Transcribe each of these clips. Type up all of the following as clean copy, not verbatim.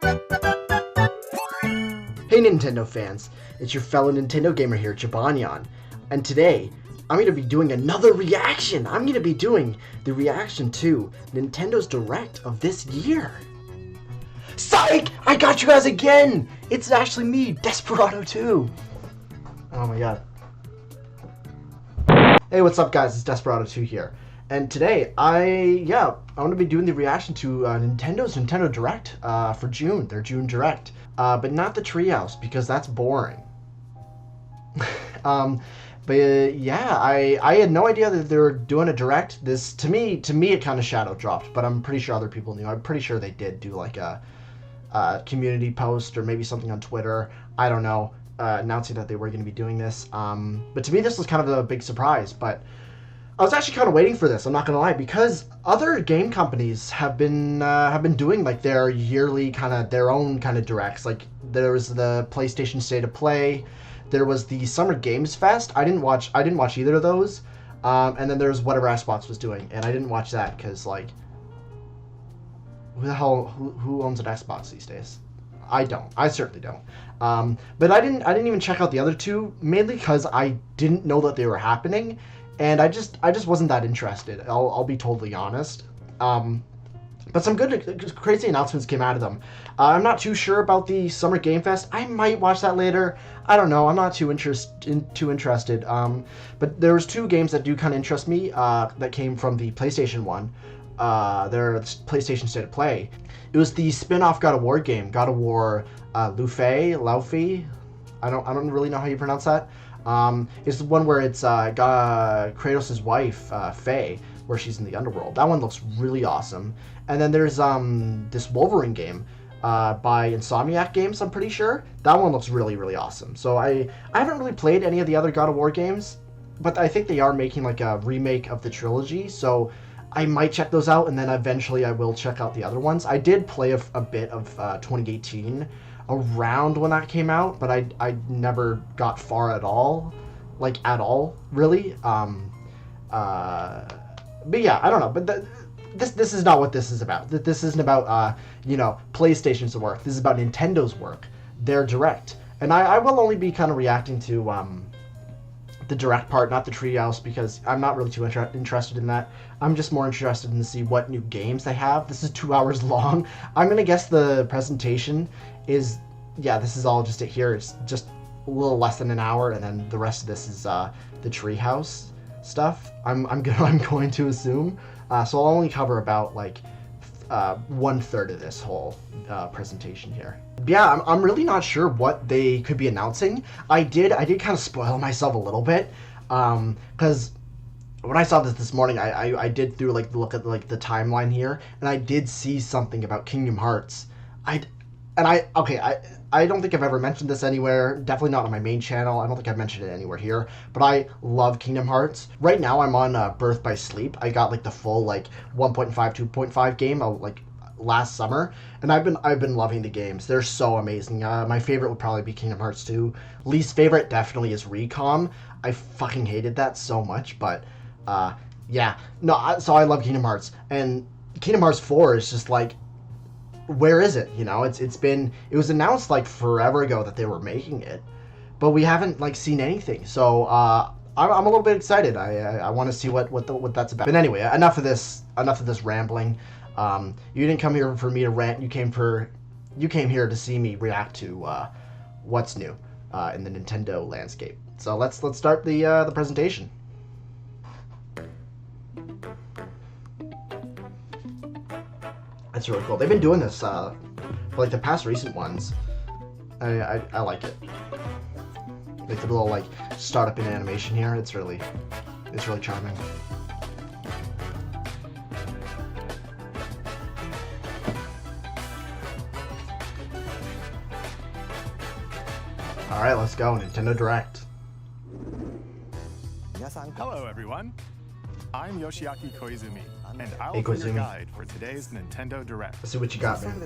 Hey Nintendo fans, it's your fellow Nintendo gamer here, Jabanyan, and today I'm going to be doing another reaction. I'm going to be doing the reaction to Nintendo's Direct of this year. Psych! I got you guys again! It's actually me, Desperado2. Oh my god. Hey, what's up guys? It's Desperado2 here. And today, I want to be doing the reaction to Nintendo's Nintendo Direct for June, their June Direct. But not the Treehouse, because that's boring. Yeah, I had no idea that they were doing a Direct. This, to me, it kind of shadow dropped, but I'm pretty sure other people knew. I'm pretty sure they did do like a community post or maybe something on Twitter. I don't know, announcing that they were going to be doing this. But to me, this was kind of a big surprise, but I was actually kind of waiting for this, I'm not gonna lie, because other game companies have been doing like their yearly their own kind of directs. Like there was the PlayStation State of Play, there was the Summer Games Fest. I didn't watch either of those, and then there's whatever Xbox was doing, and I didn't watch that because like, who owns an Xbox these days? I don't. I certainly don't. But I didn't even check out the other two, mainly because I didn't know that they were happening. And I just wasn't that interested. I'll be totally honest. But some good, crazy announcements came out of them. I'm not too sure about the Summer Game Fest. I might watch that later. I don't know. I'm not too interested. But there was two games that do kind of interest me that came from the PlayStation one. Their PlayStation State of Play. It was the spin-off God of War game, God of War Laufey. I don't really know how you pronounce that. It's the one where it's Kratos' wife, Faye, where she's in the underworld. That one looks really awesome. And then there's this Wolverine game by Insomniac Games, I'm pretty sure. That one looks really, really awesome. So I haven't really played any of the other God of War games, but I think they are making like a remake of the trilogy, so I might check those out, and then eventually I will check out the other ones. I did play a bit of 2018 around when that came out, but I never got far at all, really. But yeah, I don't know. But this is not what this is about. This isn't about PlayStation's work. This is about Nintendo's work, their Direct, and I will only be kind of reacting to the Direct part, not the Treehouse, because I'm not really too interested in that. I'm just more interested in to see what new games they have. This is 2 hours long. I'm gonna guess the presentation is, this is all just it here. It's just a little less than an hour, and then the rest of this is the Treehouse stuff. I'm going to assume. So I'll only cover about like 1/3 of this whole presentation here. Yeah, I'm really not sure what they could be announcing. I did kind of spoil myself a little bit, because when I saw this morning, I did look at like the timeline here, and I did see something about Kingdom Hearts. I don't think I've ever mentioned this anywhere, definitely not on my main channel. I don't think I've mentioned it anywhere here, but I love Kingdom Hearts. Right now I'm on Birth by Sleep. I got like the full like 1.5, 2.5 game like last summer, and I've been loving the games. They're so amazing. My favorite would probably be Kingdom Hearts 2. Least favorite definitely is Recom. I fucking hated that so much, but so I love Kingdom Hearts, and Kingdom Hearts 4 is just like, where is it? It was announced like forever ago that they were making it, but we haven't like seen anything. So I'm a little bit excited. I want to see what that's about. But anyway, enough of this rambling. You didn't come here for me to rant. You came here to see me react to what's new in the Nintendo landscape. So let's start the presentation. That's really cool. They've been doing this for like the past recent ones. I like it. Like the little like startup in animation here. It's really charming. All right, let's go. Nintendo Direct. Hello, everyone. I'm Yoshiaki Koizumi, and I'll Hey, be Koizumi. your guide for today's Nintendo Direct. Let's see what you got, man.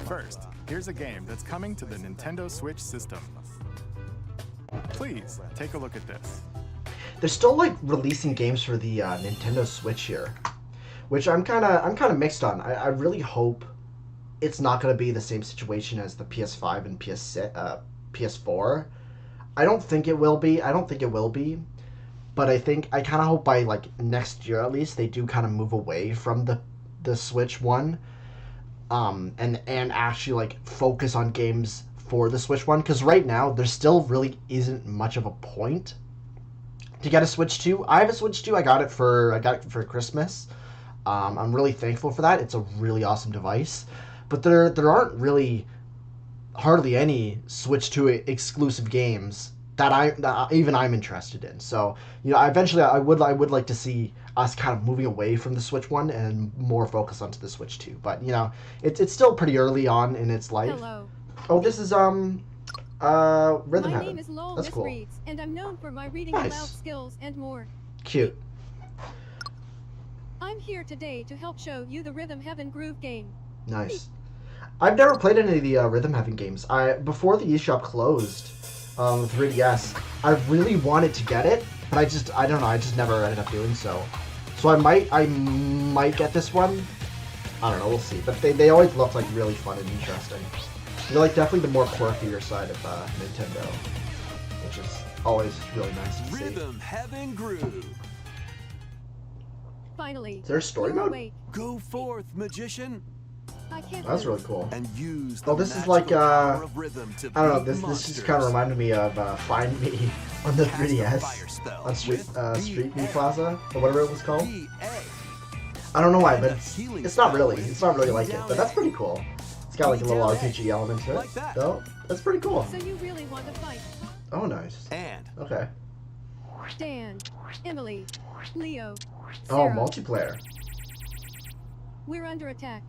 First, here's a game that's coming to the Nintendo Switch system. Please take a look at this. They're still like releasing games for the Nintendo Switch here, which I'm kind of mixed on. I really hope it's not going to be the same situation as the PS5 and PS4. I don't think it will be. But I kind of hope by like next year at least they do kind of move away from the Switch one, and actually like focus on games for the Switch one, because right now there still really isn't much of a point to get a Switch 2. I have a Switch 2. I got it for Christmas. I'm really thankful for that. It's a really awesome device, but there aren't really hardly any Switch 2 exclusive games that even I'm interested in. So, you know, eventually I would like to see us kind of moving away from the Switch 1 and more focus onto the Switch 2. But, you know, it's still pretty early on in its life. Hello. Oh, this is Rhythm My Heaven. name is Lowell That's Miss cool. Reeds, and I'm known for my reading Nice. aloud skills and more. Cute. I'm here today to help show you the Rhythm Heaven Groove game. Nice. I've never played any of the Rhythm Heaven games. Before the eShop closed, 3DS, I really wanted to get it, but I don't know, I just never ended up doing so. So I might get this one. I don't know, we'll see. But they always look like really fun and interesting. They're like definitely the more quirkier side of Nintendo, which is always really nice to see. Rhythm Heaven Groove. Finally. Is there a story you're mode? awake. Go forth, magician, I can't That's really lose. cool. and use Oh, the this is magical like, power of rhythm to I don't know, beat this monsters. just kind of reminded me of Find Me on the Cast a 3DS. fire spell On Street with Me BA. Plaza, or whatever it was called. BA. I don't know why, but And a healing it's not spell really with like it, but that's pretty cool. It's got like a little RPG element to it, Like that. though. That's pretty cool. So you really want to fight? Oh, nice. And Okay. Dan, Emily, Leo, Oh, Sarah. multiplayer. We're under attack.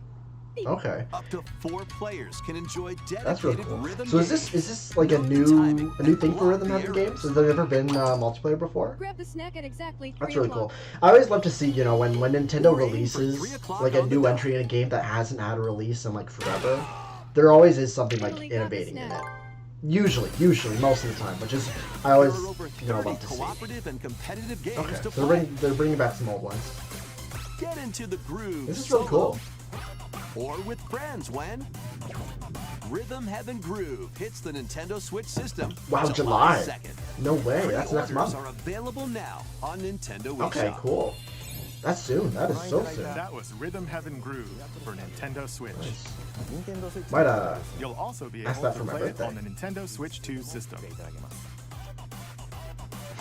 Okay, up to 4 players can enjoy dedicated that's really cool. rhythm So is games. this like a Note the new timing thing and for Rhythm block Heaven the games? Has there ever been multiplayer before? Grab the snack at exactly 3 That's really o'clock. cool. I always love to see, you know, when Nintendo We're aiming for releases 3 o'clock like a on the new dot. entry in a game that hasn't had a release in like forever, there always is something like Emily got the innovating in it. snack. Usually, most of the time, which is I always, There are over you know, 30 love to see. cooperative and competitive games Okay, to so play. they're bringing back some old ones. Get into the groove. This is really solo cool. Or with friends when Rhythm Heaven Groove hits the Nintendo Switch system. Wow, July. 2nd. No way, that's next Pre-orders month. are available now on Nintendo Wii Okay, Shop. cool. That's soon. That is so soon. That was Rhythm Heaven Groove for Nintendo Switch. Nice. Might You'll also be Ask able that to for my play it birthday. on the Nintendo Switch 2 system.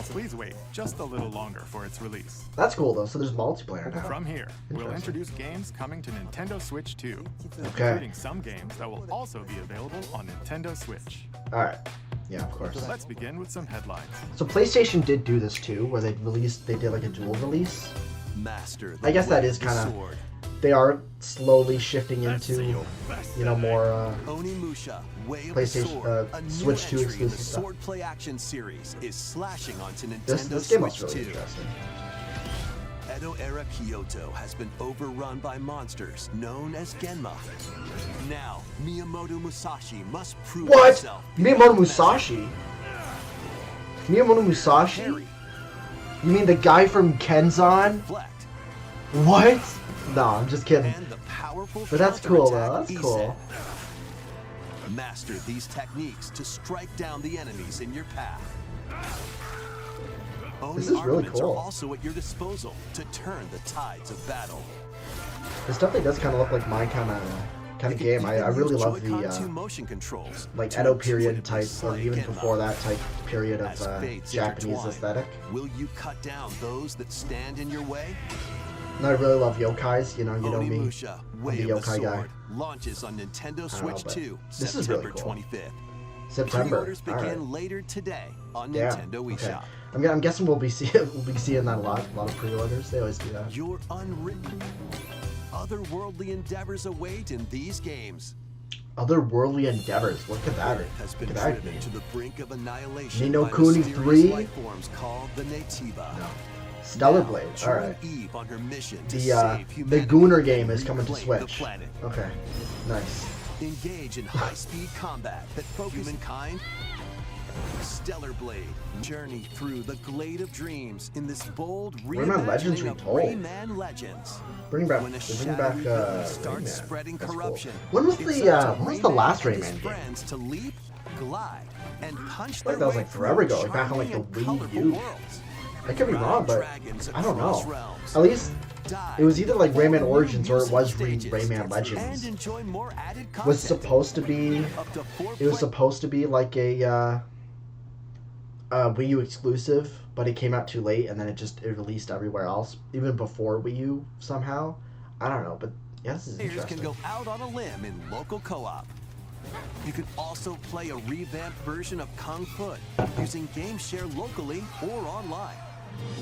Please wait just a little longer for its release. that's cool though. So there's multiplayer now. From here, we'll Interesting. introduce games coming to Nintendo Switch 2, Okay. including some games that will also be available on Nintendo Switch. All right. Yeah, of course. Let's begin with some headlines. So PlayStation did do this too, where they did like a dual release. Master the I guess that way is of the kinda- sword. They are slowly shifting Let's into, see your best you know, more. Onimusha, Way of PlayStation, the Sword, a new Switch 2 entry in the exclusive stuff. Sword Play Action series is slashing onto Nintendo This game looks Switch really 2. interesting. Edo-era Kyoto has been overrun by monsters known as Genma. Now, Miyamoto Musashi must prove What? himself. Miyamoto Musashi? Miyamoto Musashi? Harry, You mean the guy from Kenzan? Reflect, What? No, I'm just kidding. and the powerful But that's cool, though. counterattack That's cool. Isen. Master these techniques to strike down the enemies in your path. Oni This is really armaments cool. are also at your disposal to turn the tides of battle. This definitely does kind of look like my kind of game. I really love Joy-Con the 2 motion controls like to Edo period intuitively type, or slay even Genma. before that type period of As fates Japanese intertwine, aesthetic. Will you cut down those that stand in your way? And I really love yokais. You know me. Onimusha, Way I'm the of the yokai guy. Sword launches on Nintendo Switch but 2, this is really September cool. 25th. September. Pre-orders All begin right. later today on Yeah. Nintendo Wii Okay. Shop. I'm guessing we'll be seeing that a lot of pre-orders. They always do that. Your unwritten, otherworldly endeavors await in these games. Otherworldly endeavors. Look at that. Earth has been Look at that driven game. to the brink of annihilation Ni no by Kuni mysterious 3? life forms called the Nativa. No. Stellar Now, Blade. All join right. Eve on her mission to The save the humanity Gooner and game is coming to reclaim the Switch. planet. Okay. Nice. Engage in high-speed combat that focuses humankind Stellar Blade, journey through the Glade of Dreams in this bold Rayman Legends reimagining of retold. Rayman Legends. Bring back, When a bring back shadowy villain starts Rayman. spreading That's cool. corruption, When was it's the up to last and his Rayman game? friends to leap, glide, and punch Like their that was way like forever through ago, like back on like the charming and Wii colorful U. worlds. I could be wrong, but Dragons I don't know. across realms. At least Dive it was either like into Rayman new Origins or it music was stages Rayman and Legends. enjoy more added Was content. supposed to be. Up to 4 It was supposed to be like a Wii U exclusive, but it came out too late, and then it released everywhere else, even before Wii U somehow. I don't know, but yeah, this is Players interesting. can go out on a limb in local co-op. You can also play a revamped version of Kung Fu using Game Share locally or online.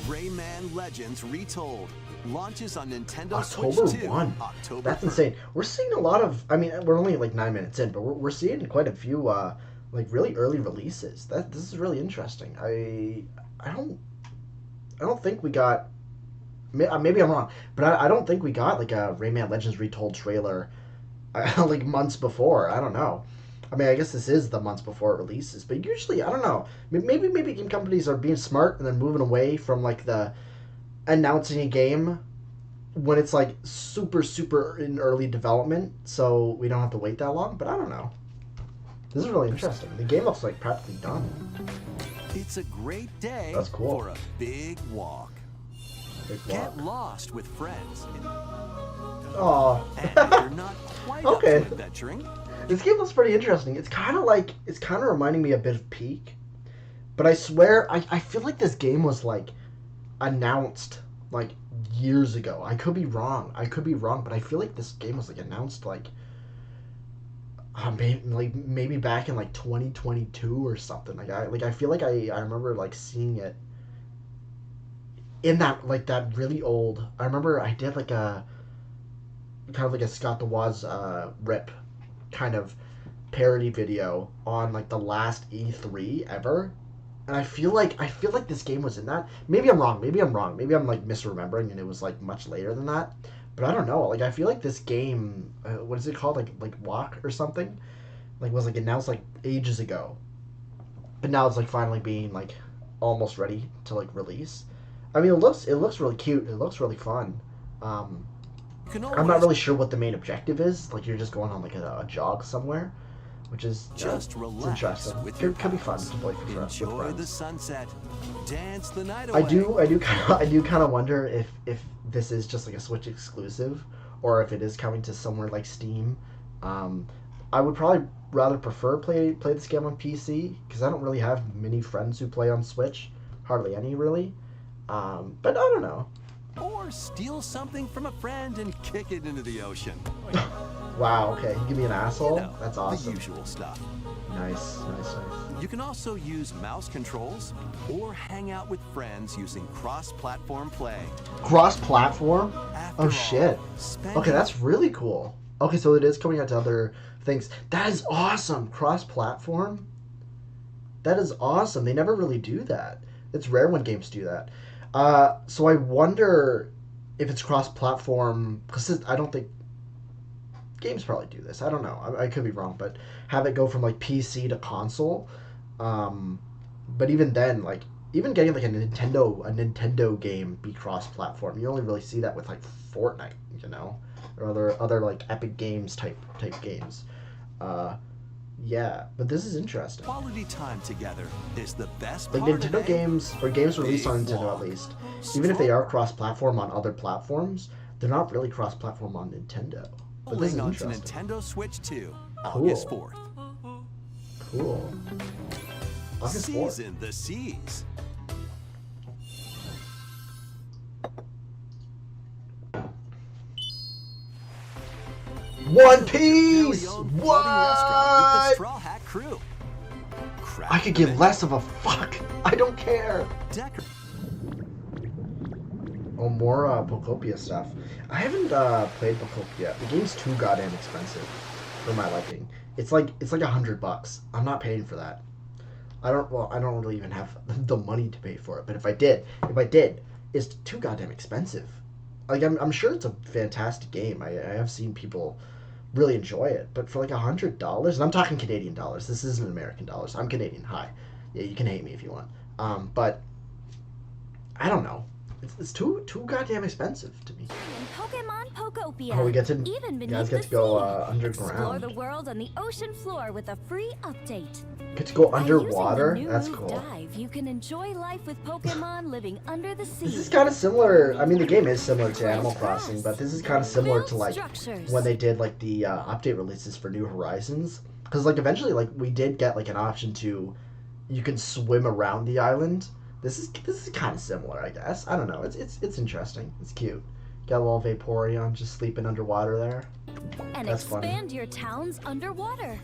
Rayman Legends Retold launches on Nintendo October Switch 2. 1. October That's 1st. insane. We're seeing a lot of. I mean, we're only like 9 minutes in, but we're seeing quite a few like really early releases. This is really interesting. I don't think we got. Maybe I'm wrong, but I don't think we got like a Rayman Legends Retold trailer like months before. I don't know. I mean, I guess this is the months before it releases, but usually I don't know. Maybe game companies are being smart and then moving away from like the announcing a game when it's like super in early development, so we don't have to wait that long. But I don't know. This is really interesting. The game looks like practically done. It's a great day That's cool. for a big walk. Big Get block. lost with friends. Aw. And if you're not quite Okay. up to adventuring, This game looks pretty interesting. It's kind of reminding me a bit of Peak, but I swear I feel like this game was like announced like years ago. I could be wrong, but I feel like this game was like announced like maybe back in like 2022 or something. I feel like I remember like seeing it in that really old. I remember I did like a kind of like a Scott the Woz rip kind of parody video on like the last E3 ever, and I feel like this game was in that. Maybe I'm wrong. Maybe I'm like misremembering, and it was like much later than that. But I don't know. Like I feel like this game, what is it called? Like Walk or something, like was like announced like ages ago, but now it's like finally being like almost ready to like release. I mean, it looks really cute. It looks really fun. you can I'm not always really sure what the main objective is. Like you're just going on like a jog somewhere, which is just it's relax interesting. with your Could be fun pals. to play with Enjoy friends. the sunset. Dance the night I away. do kind of wonder if this is just like a Switch exclusive, or if it is coming to somewhere like Steam. I would probably rather prefer play this game on PC because I don't really have many friends who play on Switch, hardly any really. But I don't know. Or steal something from a friend and kick it into the ocean. Wow. Okay, you give me an asshole. You know, That's the awesome. usual stuff. Nice. You can also use mouse controls or hang out with friends using cross-platform play. Cross-platform. After Oh all, shit. spending Okay, that's really cool. Okay, so it is coming out to other things. That is awesome. Cross-platform. That is awesome. They never really do that. It's rare when games do that. So I wonder if it's cross-platform, because I don't think games probably do this. I don't know. I could be wrong, but have it go from like PC to console. But even then, like even getting like a Nintendo game be cross-platform, you only really see that with like Fortnite, you know, or other like Epic Games type games. Yeah, but this is interesting. quality time together is the best Like part Nintendo of games or games released on Big Nintendo walk. at least, even if they are cross-platform on other platforms, they're not really cross-platform on Nintendo. But this is Rolling onto interesting. Nintendo Switch 2, Cool. August 4th. Cool. August 4th. Season the seas. One Your Piece. very own floating restaurant with the What? Straw Hat Crew. I could give less of a fuck. I don't care. Decor. Oh, more Pocopia stuff. I haven't played Pocopia. The game's too goddamn expensive for my liking. It's like $100. I'm not paying for that. I don't really even have the money to pay for it. But if I did, it's too goddamn expensive. Like I'm sure it's a fantastic game. I have seen people really enjoy it, but for like $100, and I'm talking Canadian dollars. This isn't American dollars. I'm Canadian. Hi. Yeah, you can hate me if you want. But I don't know. It's too goddamn expensive to me. In Pokemon Pokopia. Oh, we get to Even you beneath guys get the to go sea. Explore underground. the world on the ocean floor with a free update. Get to go By underwater. using the new That's move cool. Dive, you can enjoy life with Pokemon living under the sea. This is kind of similar. I mean, the game is similar to Animal Crossing, but this is kind of similar Build to like structures. when they did like the update releases for New Horizons. Because like eventually, like we did get like an option to, you can swim around the island. This is kind of similar, I guess. I don't know. It's interesting. It's cute. Got a little Vaporeon just sleeping underwater there. And That's funny. expand your towns underwater.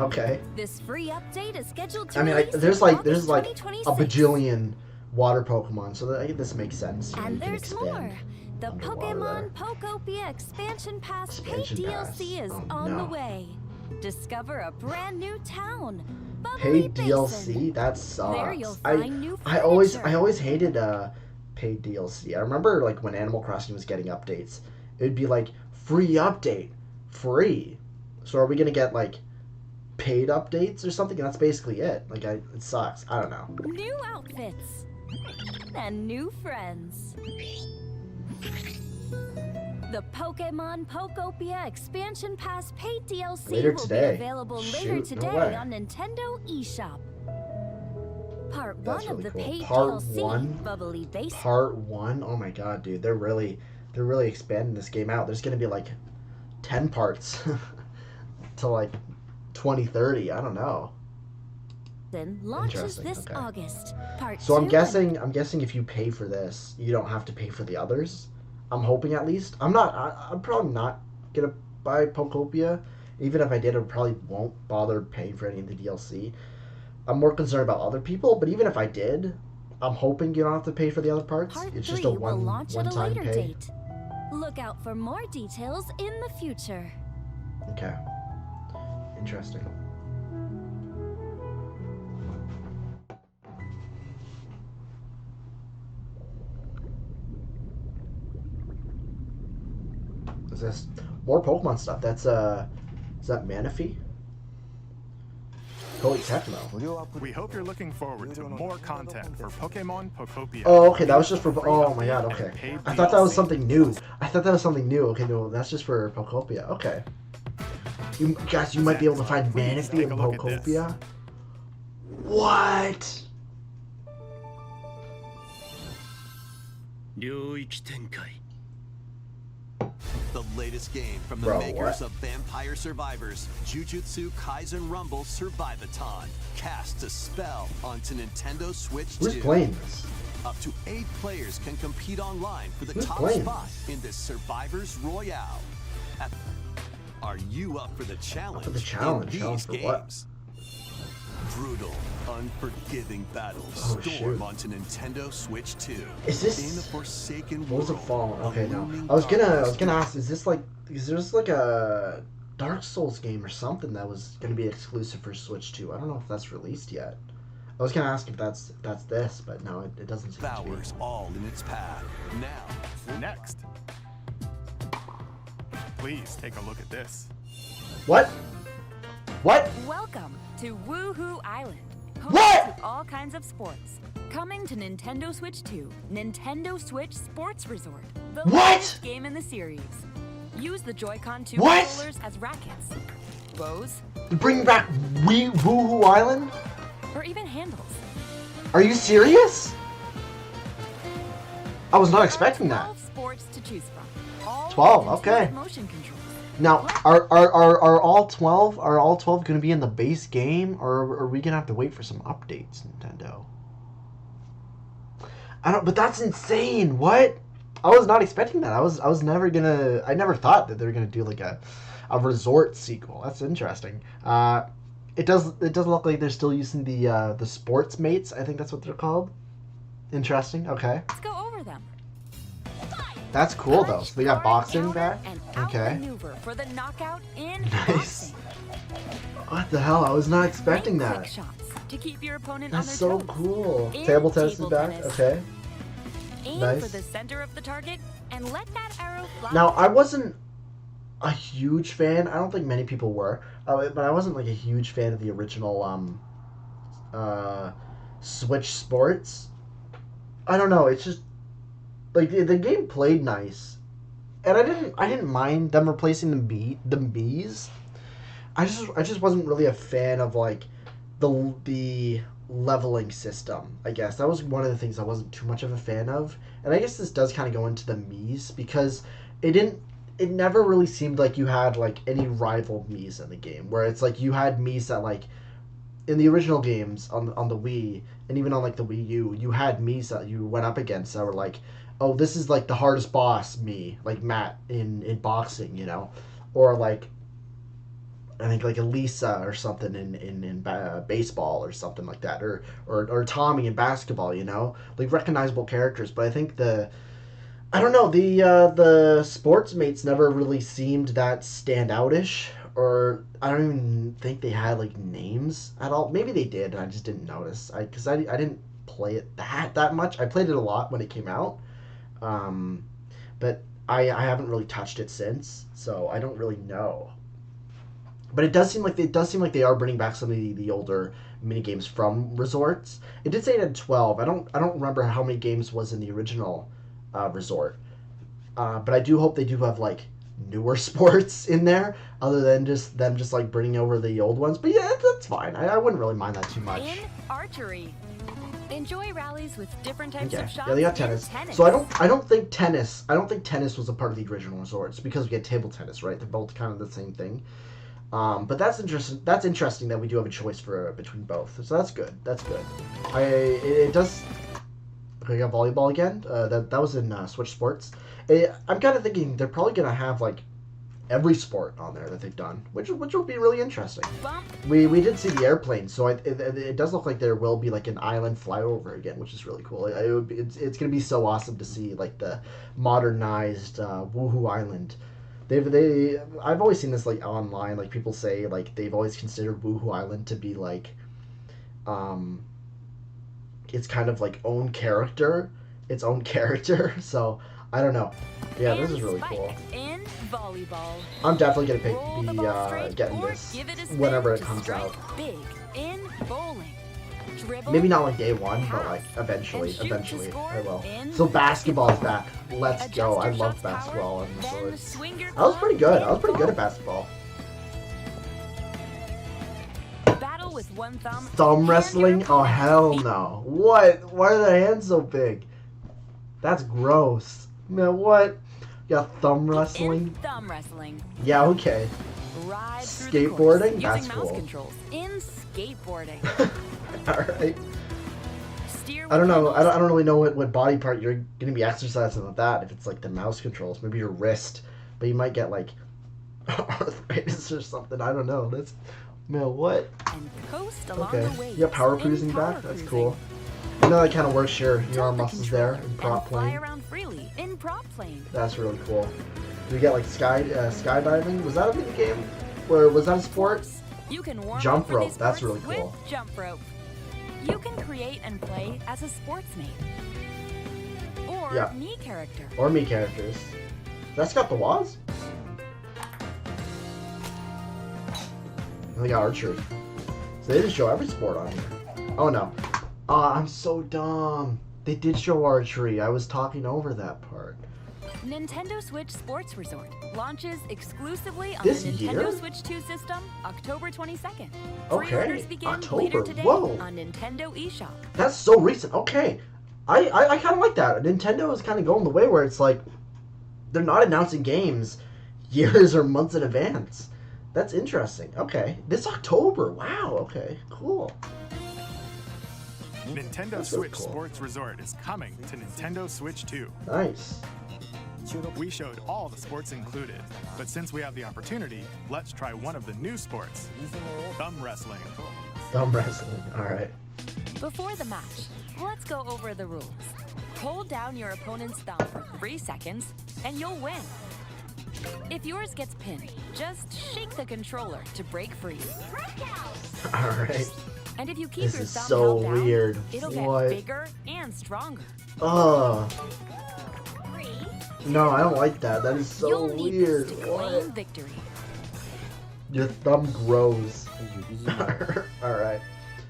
Okay. This free update is scheduled to I mean, release there's in like August a 2026. bajillion water Pokemon, so this makes sense. You know, And you can there's expand more. The underwater Pokemon Pokopia Expansion Pass Expansion paid Pass. DLC is Oh, on the no. way. Discover a brand new town. Bubbly Paid Basin. DLC? That There you'll sucks. find new I always furniture. hated paid DLC. I remember like when Animal Crossing was getting updates, it would be like free update, free. So are we gonna get like paid updates or something? And that's basically it. Like it sucks. I don't know. New outfits. And new friends. The Pokemon Pokopia Expansion Pass paid DLC Later will today. be available Shoot, later no today way. on Nintendo eShop. Part That's 1 of really the cool. paid Part DLC, 1? Bubbly Basin. Part 1? Oh my god, dude. They're really expanding this game out. There's gonna be like 10 parts to like 2030. I don't know. Launches Interesting, this okay. August. Part So 2 I'm guessing if you pay for this, you don't have to pay for the others. I'm hoping at least. I'm probably not gonna buy Pokopia. Even if I did, I probably won't bother paying for any of the DLC. I'm more concerned about other people, but even if I did, I'm hoping you don't have to pay for the other parts. Part It's 3 just a will launch at a one-time later pay. date. Look out for more details in the future. Okay. Interesting. Is this more Pokemon stuff? That's is that Manaphy? Holy Techno. We hope you're looking forward to more content for Pokemon Pokopia. Oh, okay, that was just for. Free Oh my god, update okay. and paid I thought that was DLC. something new. Okay, no, that's just for Pokopia. Okay. You guys, you might be able to find Please Manaphy take in a look at this. Pokopia. What? 領域展開 The latest game from the Bro, makers what? of Vampire Survivors, Jujutsu Kaisen Rumble Survivathon, casts a spell onto Nintendo Switch 2. Who's playing this? Up to 8 players can compete online for the Who's top playing spot in this Survivors Royale. Are you up for the challenge? for the challenge? In Challenge these for what? games? Brutal, unforgiving battles Oh, storm shoot. onto Nintendo Switch 2. Is this- in the Forsaken What was it World? fallen? a Okay, no. looming I was darkness gonna ask, is this like a Dark Souls game or something that was gonna be exclusive for Switch 2? I don't know if that's released yet. I was gonna ask if that's this, but no, it doesn't seem to be. devours all in its path. Now, Next. Please take a look at this. What? What? Welcome to Woohoo Island. Home What? to all kinds of sports. Coming to Nintendo Switch 2, Nintendo Switch Sports Resort. The What? latest game in the series. Use the Joy-Con 2 What? controllers as rackets, bows, Bring back Woohoo Island? or even handles. Are you serious? I was not There are expecting that. 12 sports to choose from. All 12, with okay. intuitive motion controls. Now, are all 12 going to be in the base game, or are we going to have to wait for some updates, Nintendo? I don't. But that's insane. What? I was not expecting that. I was never gonna. I never thought that they were gonna do like a resort sequel. That's interesting. It does look like they're still using the sports mates. I think that's what they're called. Interesting. Okay. Let's go over them. That's cool though. So they got Punch, boxing counter, back. and Okay. outmaneuver for the knockout in Nice. boxing. What the hell? I was not expecting Make that. quick shots to keep your opponent That's on their so toes. cool. In Table tennis is table back. tennis. Okay. Aim Nice. for the center of the target and let that arrow fly. Now I wasn't a huge fan. I don't think many people were, but I wasn't like a huge fan of the original Switch Sports. I don't know. It's just like the game played nice, and I didn't mind them replacing the bees. I just wasn't really a fan of like the leveling system. I guess that was one of the things I wasn't too much of a fan of, and I guess this does kind of go into the Mii's because it never really seemed like you had like any rival Mii's in the game, where it's like you had Mii's that like in the original games on the Wii and even on like the Wii U, you had Mii's that you went up against that were like, oh, this is like the hardest boss Mii, like Matt in boxing, you know, or like I think like Elisa or something in baseball or something like that, or Tommy in basketball, you know, like recognizable characters. But I think I don't know, the sports mates never really seemed that standoutish, or I don't even think they had like names at all. Maybe they did, and I just didn't notice. Because I didn't play it that much. I played it a lot when it came out, but I haven't really touched it since, so I don't really know. But it does seem like they are bringing back some of the older mini games from Resorts. It did say it had 12. I don't remember how many games was in the original Resort. But I do hope they do have like newer sports in there other than just them just like bringing over the old ones. But yeah, that's fine. I wouldn't really mind that too much. In archery. Enjoy rallies with different types Okay. of shots. Yeah, they got tennis. So I don't think tennis was a part of the original Resorts because we get table tennis, right? They're both kind of the same thing. But that's interesting. That's interesting that we do have a choice between both. So that's good. That's good. It does. Okay, got volleyball again. That was in Switch Sports. I'm kind of thinking they're probably gonna have like every sport on there that they've done, which will be really interesting. Bump. We did see the airplane, so it does look like there will be like an island flyover again, which is really cool. It's gonna be so awesome to see like the modernized Woohoo Island. I've always seen this like online, like people say like they've always considered Woohoo Island to be like, it's kind of like its own character. So I don't know. Yeah, this is really cool. In volleyball. I'm definitely gonna Roll the ball straight getting or this give it a spin whenever it to comes strike out. Big in bowling. Dribble. Maybe not like day one, but like pass, eventually and shoot to score I will. in So basketball's back. Let's Adjust go. I your love shot's power, basketball and then Resorts. swing your I was pretty club good. I was pretty good at and basketball. battle with one thumb. Thumb Hand wrestling? your Oh opponent's hell feet. no. What? Why are their hands so big? That's gross. Man, what? You got thumb In wrestling? thumb wrestling. Yeah, okay. Ride through the course Skateboarding? That's using mouse cool. controls. In skateboarding. Alright. Steer I don't with know. I handles. don't really know what body part you're gonna be exercising with that. If it's like the mouse controls, maybe your wrist, but you might get like arthritis or something. I don't know. That's man, what? And coast along Okay. the waves. Yeah, power in cruising power back. That's cruising. cool. I know that kind of works your Tilt arm the muscles there controller in prop and fly plane. around freely in prop plane. That's really cool. Do we get like skydiving? Was that a mini game? Or was that a sport? You can warm Jump up for rope, these that's sports really cool. With jump rope. You can create and play as a sportsmate. Or Yeah. me character. Or me characters. That's got the Waz? And they got archery. So they didn't show every sport on here. Oh no. I'm so dumb. They did show archery. I was talking over that part. Nintendo Switch Sports Resort launches exclusively on This the Nintendo year? Switch 2 system October 22nd. Okay, Pre-orders begin October. later today Whoa. on Nintendo eShop. That's so recent. Okay. I kind of like that. Nintendo is kind of going the way where it's like they're not announcing games years or months in advance. That's interesting. Okay. This October. Wow. Okay. Cool. Nintendo That's really Switch cool. Sports Resort is coming to Nintendo Switch 2. Nice. We showed all the sports included, but since we have the opportunity, let's try one of the new sports, thumb wrestling. Thumb wrestling. All right. Before the match, let's go over the rules. Hold down your opponent's thumb for 3 seconds, and you'll win. If yours gets pinned, just shake the controller to break free. All right. And if you keep This your is thumb so held down, weird. it'll get What? bigger and stronger. Oh. No, I don't like that. That is so You'll need weird. this to What? claim victory. Your thumb grows. All right.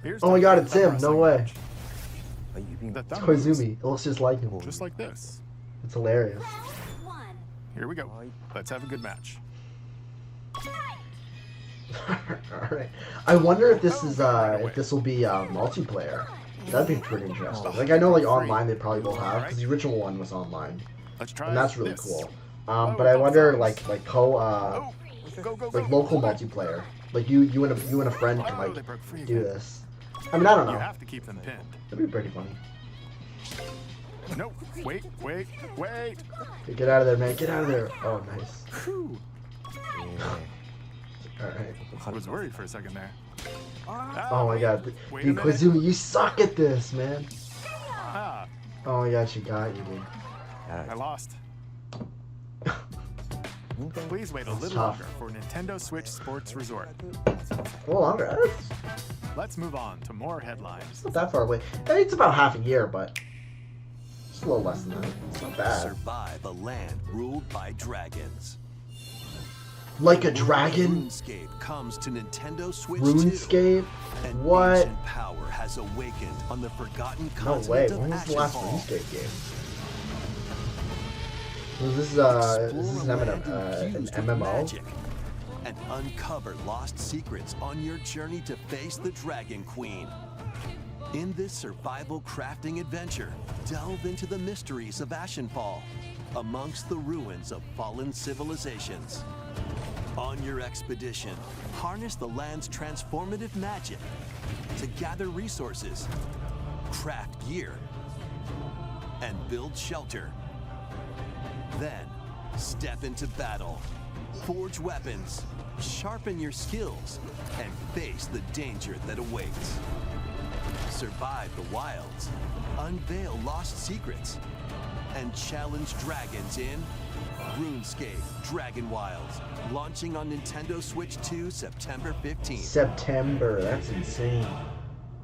Here's Oh my the god, thumb it's him. No wrestling way. match. The It's thumb moves, Koizumi. It looks just like him. just like this. It's hilarious. Here we go. Let's have a good match. Alright. I wonder if this is if this will be multiplayer. That'd be pretty interesting. Like I know like online they probably will have because the original one was online. Let's try And that's really this. cool. But I wonder like like like local multiplayer. Like you and a friend can like they broke free do again. this. I mean I don't You know. have to keep them pinned. That'd be pretty funny. No, wait. Hey, get out of there, man. Get out of there. Oh nice. Whew. Alright. I was worried for a second there. Oh my god. Wait Dude, a minute. Koizumi, you suck at this, man. Ah, Oh my god, she got you, dude. I lost. Please wait a That's little tough. longer for Nintendo Switch Sports Resort. A little longer. It's Let's move on to more headlines. not that far away. I mean, it's about half a year, but just a little less than that. It's not bad. Survive a land ruled by dragons. Like a dragon? RuneScape comes to Nintendo Switch 2. RuneScape? And What? ancient power has awakened on the forgotten No continent way. of When was the last Ashenfall. RuneScape game? Was this is Explore an, a land an infused with MMO? magic and uncover lost secrets on your journey to face the Dragon Queen. In this survival crafting adventure, delve into the mysteries of Ashenfall, amongst the ruins of fallen civilizations. On your expedition, harness the land's transformative magic to gather resources, craft gear, and build shelter. Then, step into battle, forge weapons, sharpen your skills, and face the danger that awaits. Survive the wilds, unveil lost secrets, and challenge dragons in RuneScape Dragon Wilds, launching on Nintendo Switch 2 September 15th. September. That's insane.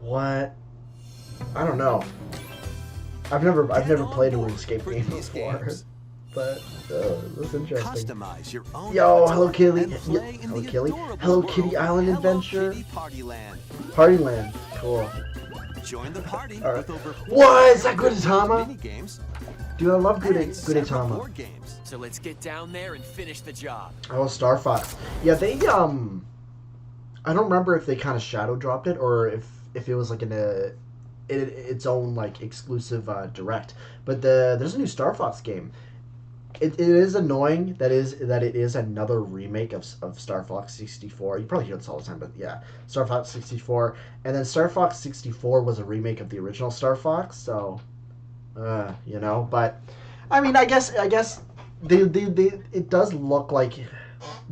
What? I don't know. I've never played a RuneScape for game these before, games. but that's interesting. Customize your own Yo, avatar Hello Kitty, and play in Hello the Kitty, adorable Hello world Kitty of Island Hello Adventure, Kitty Partyland. Partyland, cool. Join the party All right. with over What? Is that 400 Gudetama? mini games Dude, I love and several Gudetama. board games. So let's get down there and finish the job. Oh, Star Fox. Yeah, they I don't remember if they kind of shadow dropped it or if it was like its own like exclusive direct. But there's a new Star Fox game. It is annoying that it is another remake of Star Fox 64. You probably hear this all the time, but yeah, Star Fox 64, and then Star Fox 64 was a remake of the original Star Fox. So, you know, but I mean, I guess they it does look like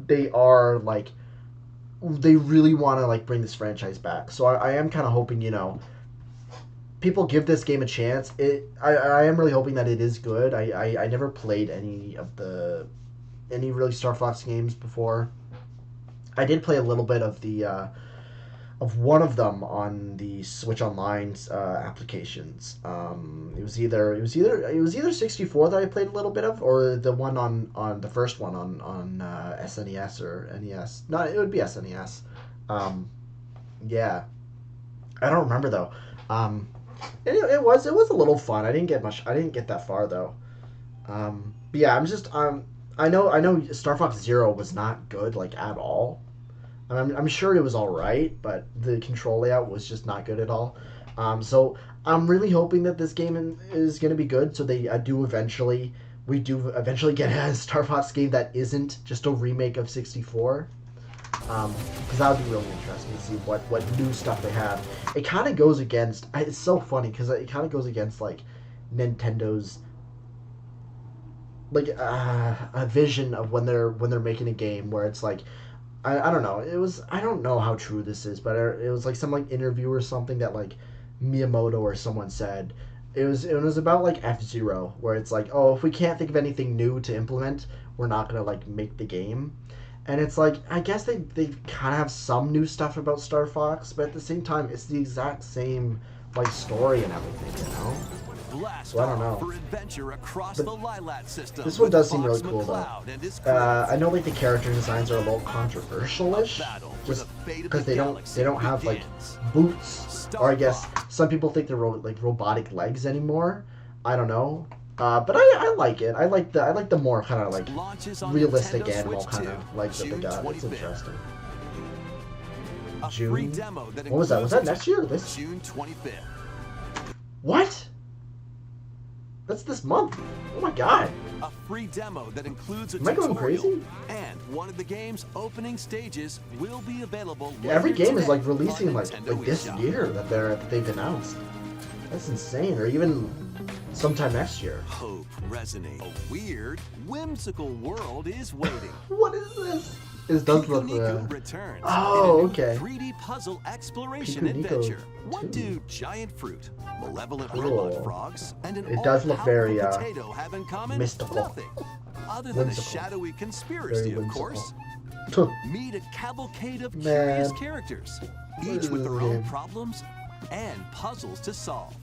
they are like they really want to like bring this franchise back. So I am kind of hoping, you know, people give this game a chance. I am really hoping that it is good. I never played any really Star Fox games before. I did play a little bit of the of one of them on the Switch Online's applications. It was either 64 that I played a little bit of, or the one on the first one on SNES or NES. No, it would be SNES. Yeah, I don't remember though. It was a little fun. I didn't get that far though. But yeah, I know Star Fox Zero was not good like at all. I'm sure it was all right, but the control layout was just not good at all. So I'm really hoping that this game is going to be good. So we do eventually get a Star Fox game that isn't just a remake of 64. Because that would be really interesting to see what new stuff they have. It kind of goes against. It's so funny because it kind of goes against like Nintendo's like a vision of when they're making a game where it's like. I don't know. I don't know how true this is, but it was like some like interview or something that like Miyamoto or someone said. It was about like F-Zero, where it's like, oh, if we can't think of anything new to implement, we're not gonna like make the game. And it's like, I guess they kind of have some new stuff about Star Fox, but at the same time, it's the exact same like story and everything, you know. Blast Well, I don't off know. for adventure across But the Lilat system. this one does with seem really Fox cool, though. McCloud and his I know like the character designs are a little controversial-ish, just because they don't have like boots, or I guess some people think they're like robotic legs anymore. I don't know, but I like it. I like the more kind of like realistic animal kind of legs that they got. It's interesting. June. What was that? Was that next year or this? June 25th. What? That's this month. Oh my god. A free demo that includes a Am I going tutorial, crazy? and one of the game's opening stages will be available. Every later game is like today releasing on like Nintendo this eShop. year that they've announced. That's insane. Or even sometime next year. Hope resonate. A weird, whimsical world is waiting. What is this? It does look. Niku returns. Oh, in a new okay. 3D puzzle exploration Piku Niku adventure. One 2. dude, giant fruit, malevolent Cool. robot frogs, and an It does look very, all-powerful potato have in common mystical. nothing. Other than Whimsical. a shadowy conspiracy, Very of whimsical. course. Tuh. Meet a cavalcade of Man. curious characters, each is with this their own game? problems and puzzles to solve.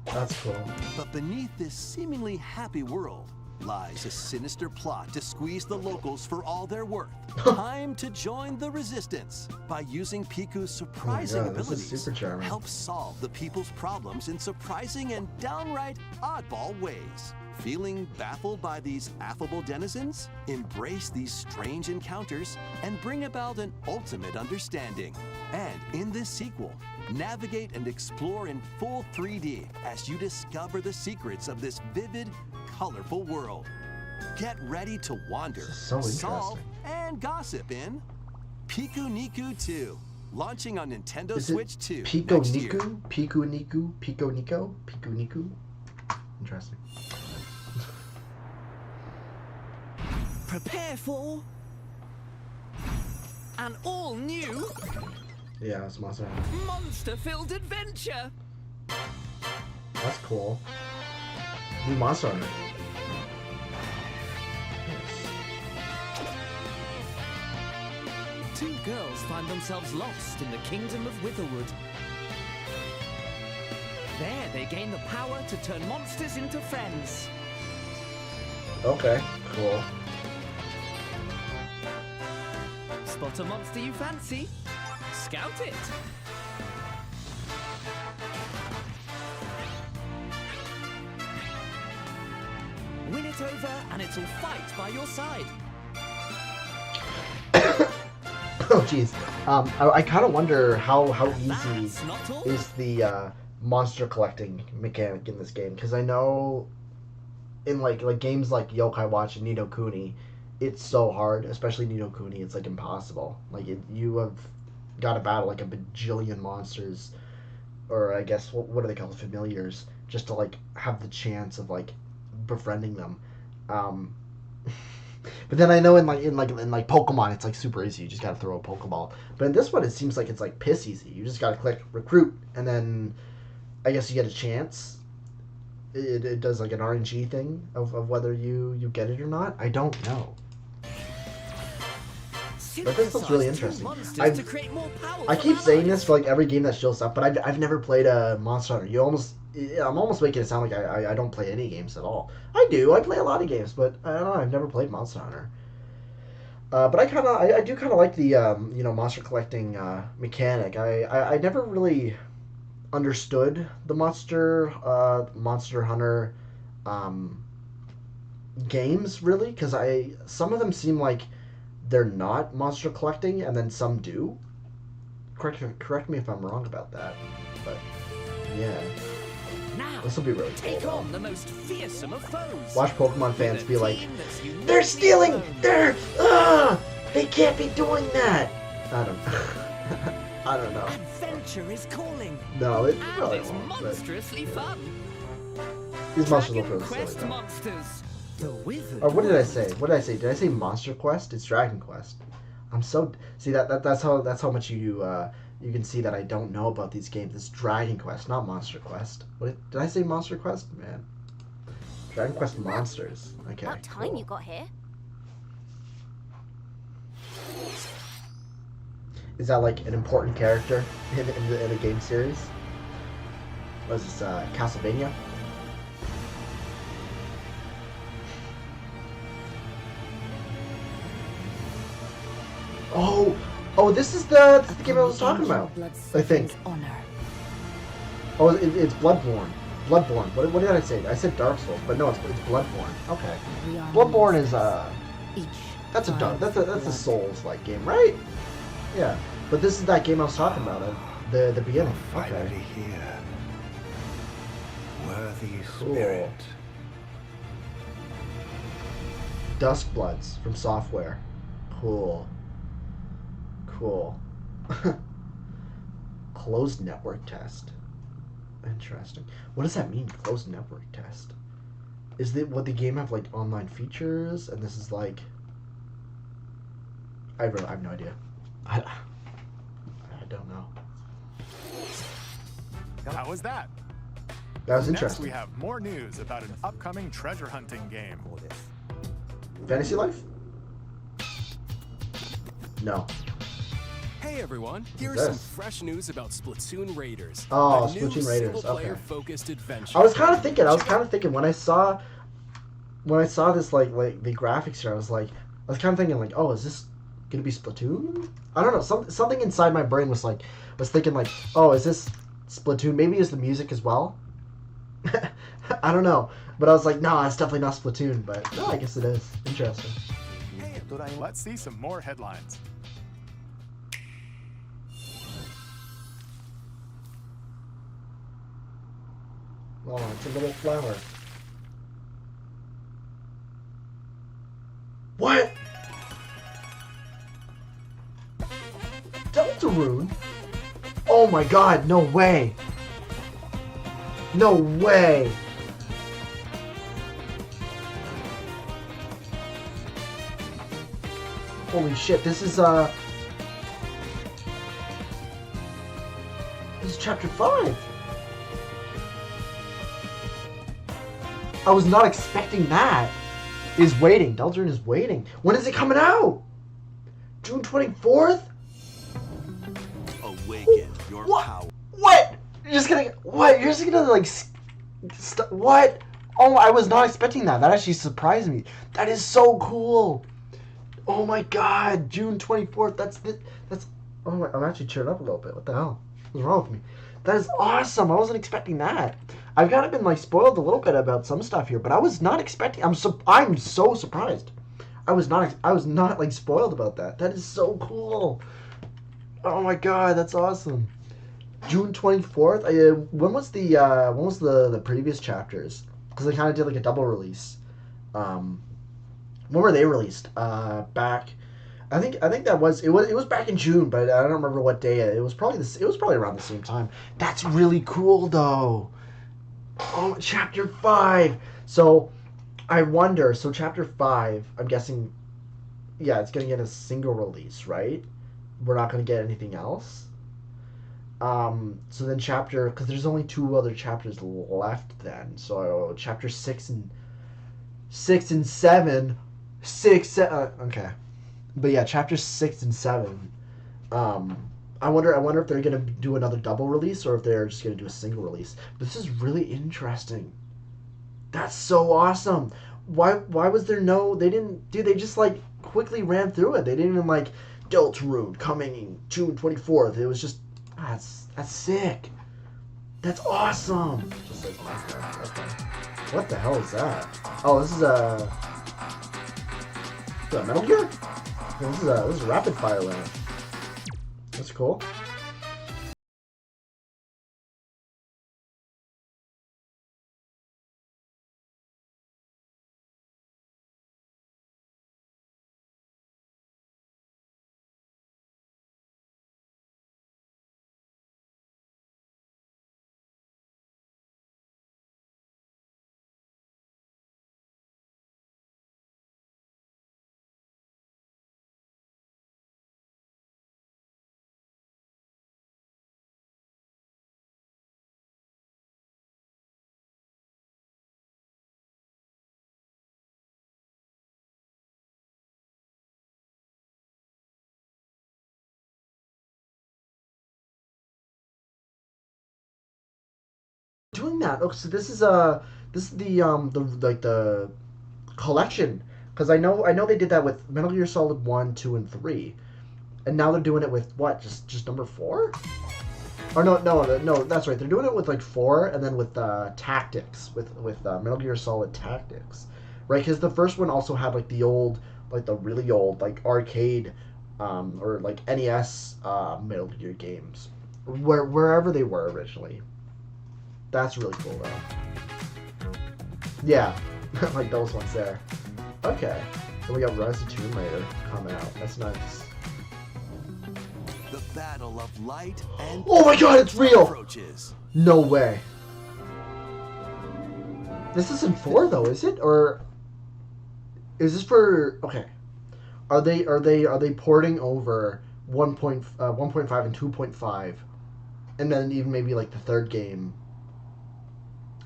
That's cool. But beneath this seemingly happy world lies a sinister plot to squeeze the locals for all they're worth. Time to join the resistance by using Piku's surprising God, this is abilities. super charming. Help solve the people's problems in surprising and downright oddball ways. Feeling baffled by these affable denizens? Embrace these strange encounters and bring about an ultimate understanding. And in this sequel, navigate and explore in full 3D as you discover the secrets of this vivid, colorful world. Get ready to wander, This is so solve, interesting. and gossip in Piku Niku 2, launching on Nintendo Is it Switch 2 Pico next year. Niku? Pico Niku? Pico Nico? Pico Niku? Interesting. Prepare for an all-new Yeah, it's Monster Hunter. monster-filled adventure. That's cool. New Monster Hunter. Two girls find themselves lost in the kingdom of Witherwood. There, they gain the power to turn monsters into friends. Okay, cool. Spot a monster you fancy? Scout it. Win it over and it'll fight by your side. Oh jeez. I kind of wonder how easy That's not all. is the monster collecting mechanic in this game, because I know in like games like Yokai Watch and Nino Kuni, it's so hard, especially Nino Kuni. It's like impossible. Like you have got to battle like a bajillion monsters, or I guess what do they call it, familiars, just to like have the chance of like befriending them. But then I know in Pokemon, it's like super easy. You just gotta throw a Pokeball. But in this one, it seems like it's like piss easy. You just gotta click recruit, and then I guess you get a chance. It does like an RNG thing of whether you get it or not. I don't know. But this looks really interesting. I keep saying this for like every game that shows up, but I've never played a Monster Hunter. I'm almost making it sound like I don't play any games at all. I do. I play a lot of games, but I don't know. I've never played Monster Hunter. But I do kind of like the monster collecting mechanic. I never really understood the Monster Hunter games really, because some of them seem like they're not monster collecting, and then some do. Correct me if I'm wrong about that, but yeah. Now, This will be really cool. take though. on the most fearsome of foes. Watch Pokemon fans be like, They're they're stealing! They can't be doing that! I don't know. I don't know. Adventure is calling. No, it And probably it's won't. But monstrously fun. these monsters look Dragon really silly Quest though. monsters. The wizard. Or what did I say? What did I say? Did I say Monster Quest? It's Dragon Quest. I'm so see that's how much you can see that I don't know about these games. It's Dragon Quest, not Monster Quest. Did I say Monster Quest? Man, Dragon Quest Monsters. Okay. About time cool. you got here. Is that like an important character in a game series? Was this Castlevania? Oh, this is the game I was talking about. I think. Oh, it's Bloodborne. Bloodborne. What did I say? I said Dark Souls, but no, it's Bloodborne. Okay. Bloodborne is that's a Souls-like game, right? Yeah. But this is that game I was talking about at the beginning. Okay. Finally here. Worthy Cool. spirit. Duskbloods from Software. Cool. Closed network test. Interesting. What does that mean, closed network test? Is it what the game have like online features, and this is like? I have no idea. I don't know. How was that? That was Next, interesting. we have more news about an upcoming treasure hunting game. Fantasy Life? No. Hey everyone, What's here's some this? fresh news about Splatoon Raiders. Oh, a new Splatoon Raiders, single-player okay. focused adventure. I was kind of thinking when I saw this like the graphics here, I was kind of thinking like, oh, is this gonna be Splatoon? I don't know. Something inside my brain was thinking like, oh, is this Splatoon? Maybe it's the music as well. I don't know, but I was like, no, it's definitely not Splatoon. But no, I guess it is. Interesting. Let's see some more headlines. Oh, it's a little flower. What? Deltarune? Oh my god, no way. No way. Holy shit, this is chapter 5. I was not expecting that. Is waiting. Deltarune is waiting. When is it coming out? June 24th? Awaken your What? power. What? You're just gonna like what? Oh, I was not expecting that. That actually surprised me. That is so cool. Oh my god, June 24th. That's oh, I'm actually cheered up a little bit. What the hell? What's wrong with me? That is awesome. I wasn't expecting that. I've kind of been like spoiled a little bit about some stuff here, but I was not expecting. I'm so surprised. I was not like spoiled about that. That is so cool. Oh my god, that's awesome. June 24th. When was the previous chapters? Because they kind of did like a double release. When were they released? Back. I think that it was back in June, but I don't remember what day. It was probably around the same time. That's really cool though. Oh, chapter 5. So I wonder. So chapter 5. I'm guessing. Yeah, it's gonna get a single release, right? We're not gonna get anything else. So then because there's only 2 other chapters left then. So chapter 6 and 7. Okay. But yeah, chapters 6 and 7. I wonder if they're gonna do another double release or if they're just gonna do a single release. This is really interesting. That's so awesome. Why was there no? They didn't. Dude, they just like quickly ran through it. They didn't even like Deltarune coming June 24th. It was just that's sick. That's awesome. Just says Minecraft. Okay. What the hell is that? Oh, this is a Metal Gear. This is a rapid fire round. That's cool. Doing that. Oh, so this is the collection, because I know they did that with Metal Gear Solid 1, 2, and 3. And now they're doing it with what? Just number 4? Or no, that's right. They're doing it with like 4, and then with Tactics, with Metal Gear Solid Tactics, right? Because the first one also had like the old, like the really old, like arcade, or like NES Metal Gear games, wherever they were originally. That's really cool though. Yeah, like those ones there. Okay, so we got Rise of Tomb Raider coming out. That's nice. The battle of light and Oh my god, it's real! approaches. No way. This isn't 4 though, is it? Or is this for? Okay. Are they porting over 1.5 and 2.5, and then even maybe like the third game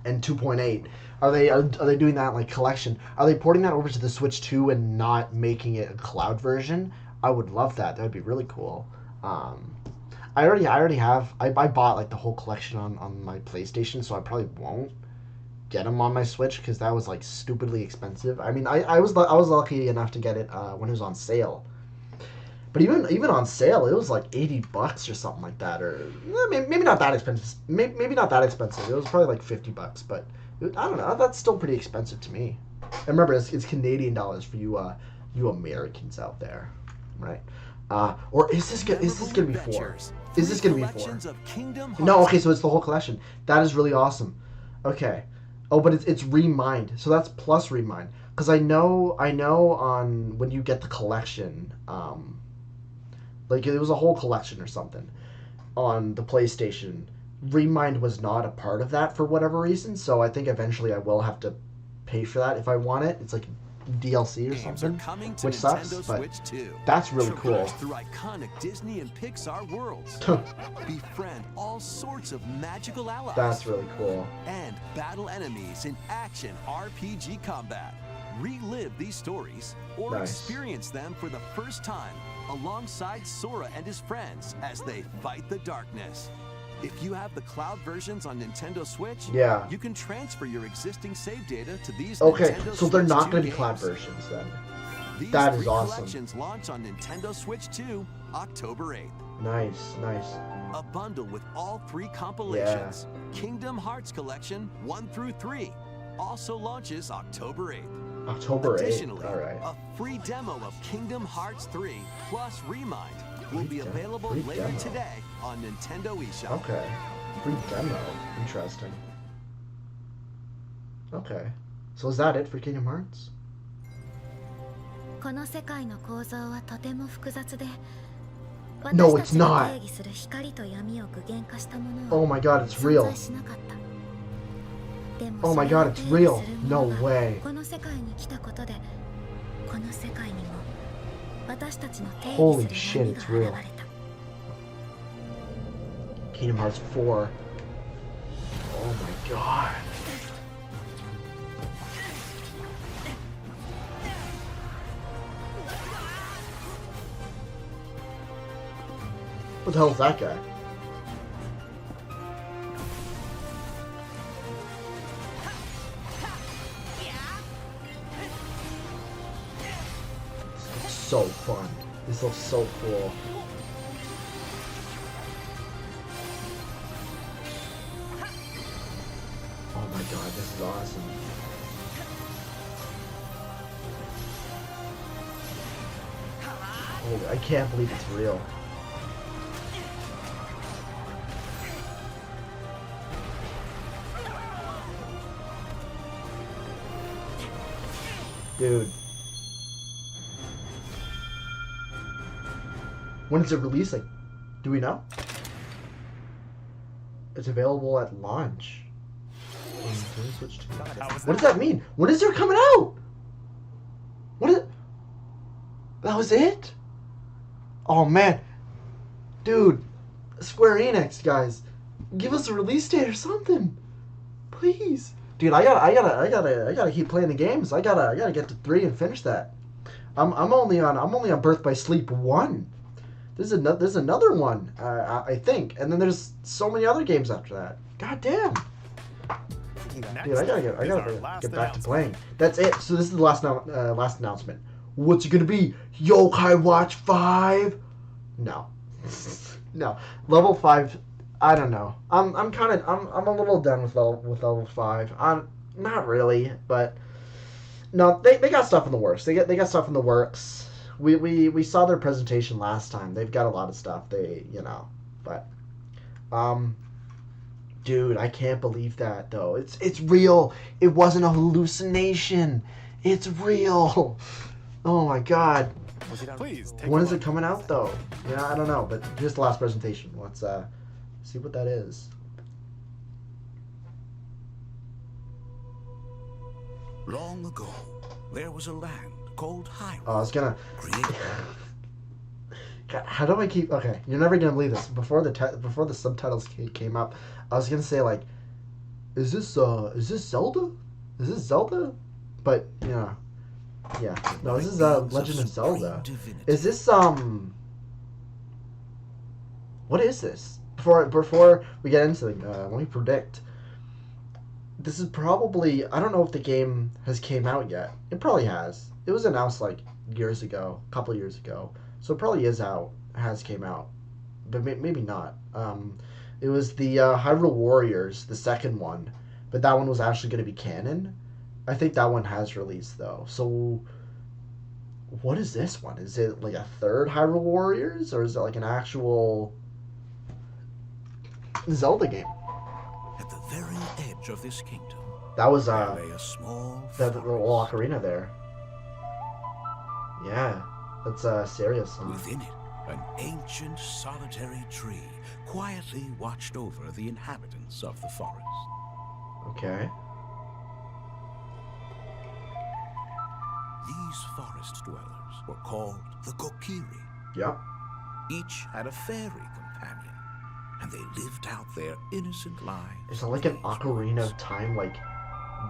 and 2.8? Are they doing that like collection? Are they porting that over to the Switch 2 and not making it a cloud version? I would love that. That would be really cool. I already have. I bought like the whole collection on my PlayStation, so I probably won't get them on my Switch because that was like stupidly expensive. I mean, I was lucky enough to get it when it was on sale. But even on sale, it was like $80 or something like that, or maybe not that expensive. Maybe not that expensive. It was probably like $50, but I don't know. That's still pretty expensive to me. And remember, it's Canadian dollars for you Americans out there, right? Or is this gonna be 4? Is this gonna be 4? No, okay, so it's the whole collection. That is really awesome. Okay. Oh, but it's Remind, so that's plus Remind. Because I know on when you get the collection, like it was a whole collection or something on the PlayStation. Remind was not a part of that for whatever reason, so I think eventually I will have to pay for that if I want it. It's like DLC or something, which sucks, but that's really cool. Through iconic Disney and Pixar worlds. Befriend all sorts of magical allies. That's really cool. And battle enemies in action RPG combat. Relive these stories or experience them for the first time alongside Sora and his friends as they fight the darkness. If you have the cloud versions on Nintendo Switch, you can transfer your existing save data to these Nintendo so they're Switch not 2 going to be games. cloud versions then. These That is three awesome. collections launch on Nintendo Switch 2, October 8th. Nice. A bundle with all 3 compilations. Kingdom Hearts Collection 1 through 3 also launches October 8th. October 8th. Additionally, All right. a free demo of Kingdom Hearts 3 plus Remind will be available free later demo. today on Nintendo eShop. Okay. Free demo. Interesting. Okay. So is that it for Kingdom Hearts? この世界の構造はとても複雑で、 No, 私た it's ちが not. 定義する光と闇を具現化したものは Oh my god, it's 存 real. 在しなかった。でも Oh my それを god, it's 定義 real. するも No のが way. この世界に来たことで、この世界にも私たちの定 Holy 義す shit, る it's 闇 real. が現れた。 Kingdom Hearts 4. Oh my god. What the hell is that guy? This looks so fun. This looks so cool. Oh my god, this is awesome. Holy, I can't believe it's real. Dude. When is it releasing? Do we know? It's available at launch. What does that mean? When is it coming out? What is... That was it? Oh man. Dude. Square Enix, guys. Give us a release date or something. Please. Dude, I gotta keep playing the games. I gotta get to 3 and finish that. I'm only on Birth by Sleep 1. There's another one, I think, and then there's so many other games after that. God damn. Dude, I gotta get back to playing. That's it. So this is the last announcement. What's it gonna be? Yokai Watch 5? No. No. Level 5, I don't know. I'm a little done with level 5. I'm not really, but no, they got stuff in the works. They got stuff in the works. We saw their presentation last time. They've got a lot of stuff. But dude, I can't believe that though. It's real. It wasn't a hallucination. It's real. Oh my god. Please take When a is it look. coming out though? Yeah, I don't know, but here's the last presentation. Let's see what that is. Long ago, there was a land called Hyrule. Oh, I was gonna. Created. God, how do I keep? Okay, you're never gonna believe this. Before the subtitles came up, I was gonna say like, is this Zelda? Is this Zelda? But yeah. No, this is Legend of Zelda. Is this What is this? Before we get into it, let me predict. This is probably, I don't know if the game has came out yet. It probably has. It was announced like years ago, a couple years ago. So it probably is out, has came out. But maybe not. It was the Hyrule Warriors, the second one. But that one was actually going to be canon. I think that one has released though. So what is this one? Is it like a third Hyrule Warriors? Or is it like an actual Zelda game? At the very edge of this kingdom, That was there lay a small the little ocarina there. Yeah, that's serious. Within it, an ancient solitary tree quietly watched over the inhabitants of the forest. Okay. These forest dwellers were called the Kokiri. Yep. Each had a fairy companion, and they lived out their innocent lives. Is it like an in these Ocarina woods. of Time like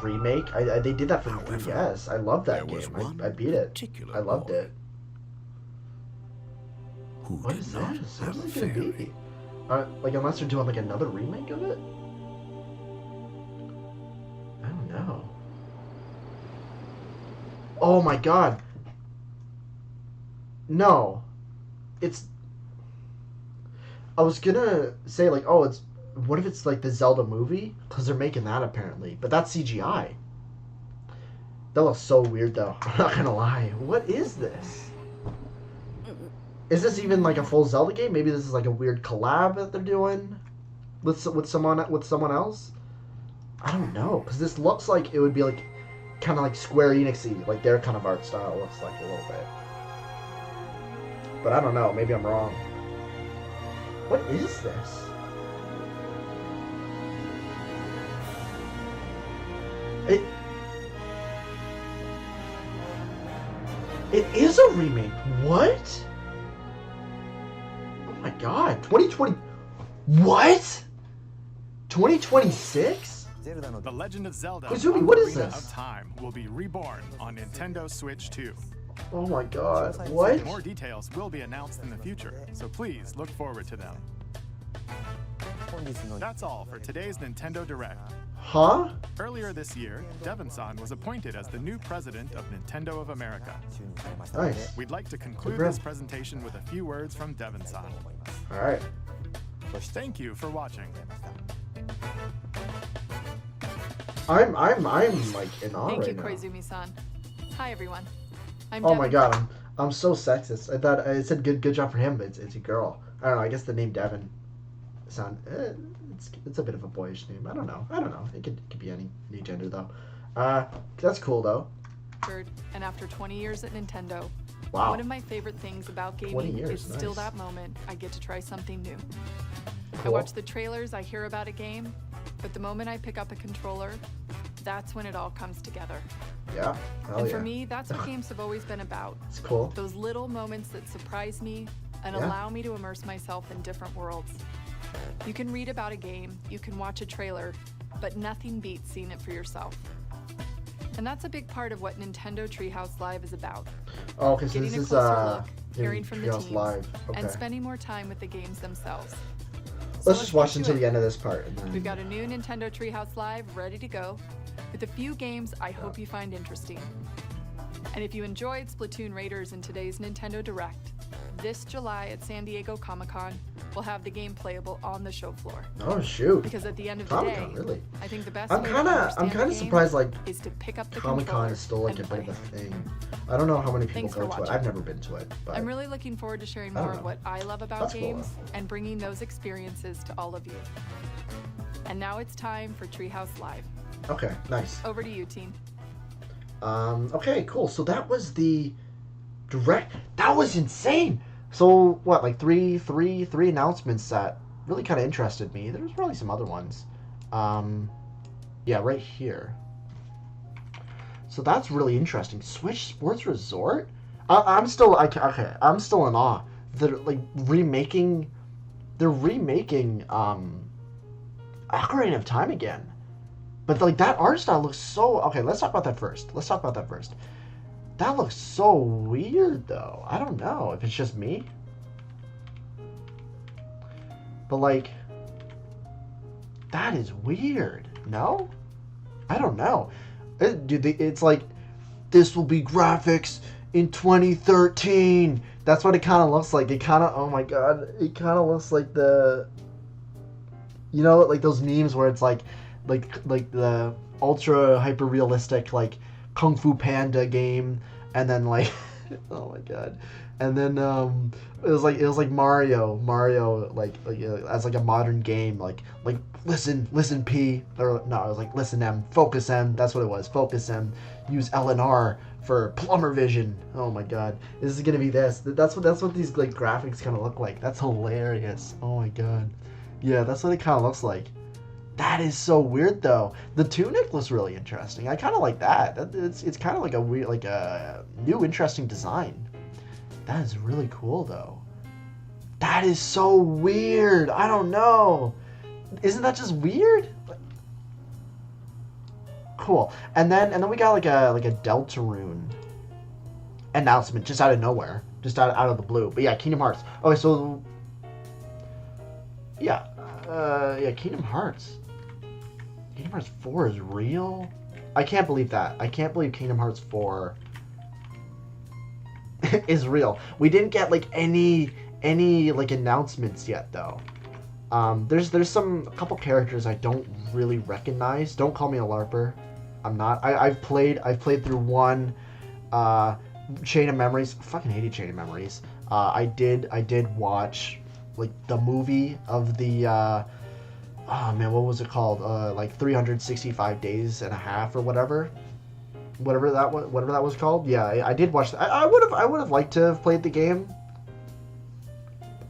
remake? They did that for the However, 3DS. I love that there was game. one I beat it. particular I loved boy it. Who What did is not this? have What's a it gonna fairy. be? Like unless they're doing like another remake of it? I don't know. Oh my god. No. I was gonna say like, oh, what if it's like the Zelda movie? Because they're making that apparently. But that's CGI. That looks so weird though. I'm not gonna lie. What is this? Is this even like a full Zelda game? Maybe this is like a weird collab that they're doing with someone else. I don't know, because this looks like it would be like kind of like Square Enix-y, like their kind of art style looks like a little bit. But I don't know. Maybe I'm wrong. What is this? It is a remake. What? Oh my god. 2020. What? 2026? The Legend of Zelda Koizumi, what is Ocarina this? of Time will be reborn on Nintendo Switch 2. Oh my god. What? More details will be announced in the future, so please look forward to them. That's all for today's Nintendo Direct. Huh? Earlier this year, Devon-san was appointed as the new president of Nintendo of America. Nice. We'd like to conclude Good this bro. presentation with a few words from Devon-san. Alright. Thank you for watching. I'm like in awe Thank you, right now. Koizumi-san. Hi, everyone. I'm Oh my Devon. god, I'm so sexist. I thought I said good job for him, but it's a girl. I don't know. I guess the name Devon it's a bit of a boyish name. I don't know. It could be any gender though. That's cool though. And after 20 years at Nintendo, Wow. one of my favorite things about 20 gaming years, is still nice. that moment I get to try something new. I Cool. watch the trailers, I hear about a game, but the moment I pick up a controller, that's when it all comes together. Yeah. Hell And yeah. for me, that's what games have always been about. It's cool. Those little moments that surprise me and Yeah. allow me to immerse myself in different worlds. You can read about a game, you can watch a trailer, but nothing beats seeing it for yourself. And that's a big part of what Nintendo Treehouse Live is about. Oh, okay. So Getting this a is closer look, hearing from the Treehouse teams, Live. Okay. and spending more time with the games themselves. Let's just watch get until to the it. end of this part. And then... We've got a new Nintendo Treehouse Live ready to go, with a few games I hope you find interesting. And if you enjoyed Splatoon Raiders in today's Nintendo Direct, this July at San Diego Comic-Con, we'll have the game playable on the show floor. Oh shoot! Because at the end of the Comic-Con, day, really? I think the best I'm way kind to of understand the game surprised like is to pick up the Comic-Con controller is still like and a bit of play. a thing. I don't know how many people Thanks go for to it. watching. I've never been to it, but I'm really looking forward to sharing I don't more of know. what I love about That's cool, games and bringing those experiences to all of you. And now it's time for Treehouse Live. okay, nice. Over to you, team. Okay, cool. So that was the direct. That was insane. So what, like three announcements that really kind of interested me. There's probably some other ones. Yeah, right here. So that's really interesting. Switch Sports Resort. I'm still okay. I'm still in awe. They're like remaking. They're remaking Ocarina of Time again. But like that art style looks so okay. Let's talk about that first. That looks so weird though. I don't know if it's just me. But like that is weird. No? I don't know. Dude, it's like this will be graphics in 2013. That's what it kind of looks like. It kind of, oh my god, it kind of looks like the, you know, like those memes where it's like the ultra hyper realistic like Kung Fu Panda game, and then like, oh my god, and then it was like Mario like as like a modern game like listen P, or no, I was like listen M, focus M. That's what it was. Focus M. Use L and R for plumber vision. Oh my god, this is gonna be this. That's what these like graphics kind of look like. That's hilarious. Oh my god, yeah, that's what it kind of looks like. That is so weird though. The tunic looks really interesting. I kind of like that. It's kind of like a weird, like a new interesting design. That is really cool though. That is so weird. I don't know. Isn't that just weird? Cool. And then we got like a Deltarune announcement just out of nowhere, just out of the blue. But yeah, Kingdom Hearts. Okay, so yeah, Kingdom Hearts. Kingdom Hearts 4 is real? I can't believe that. I can't believe Kingdom Hearts 4 is real. We didn't get like any like announcements yet though. There's a couple characters I don't really recognize. Don't call me a LARPer. I'm not. I've played through one Chain of Memories. I fucking hated Chain of Memories. I did watch like the movie of the oh man, what was it called? Like 365 days and a half or whatever that was called. Yeah, I did watch that. I would have liked to have played the game.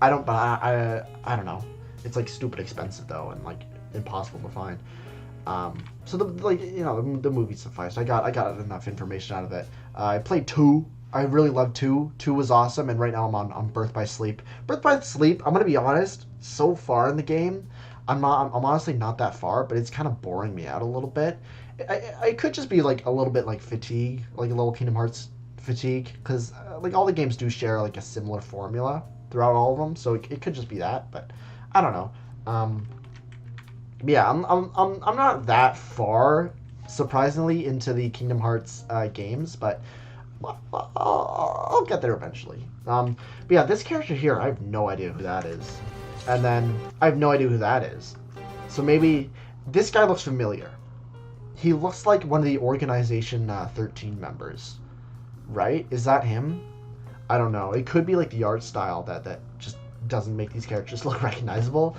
I don't know. It's like stupid expensive though, and like impossible to find. So the movie sufficed. I got enough information out of it. I played 2. I really loved 2. 2 was awesome, and right now I'm on Birth by Sleep. Birth by Sleep, I'm gonna be honest, so far in the game, I'm honestly not that far, but it's kind of boring me out a little bit. I could just be like a little bit like fatigue, like a little Kingdom Hearts fatigue, because like all the games do share like a similar formula throughout all of them, so it could just be that, but I don't know. Yeah, I'm not that far, surprisingly, into the Kingdom Hearts games, but I'll get there eventually. But yeah, this character here, I have no idea who that is. And then I have no idea who that is. So maybe this guy looks familiar. He looks like one of the Organization 13 members, right? Is that him? I don't know. It could be like the art style that just doesn't make these characters look recognizable.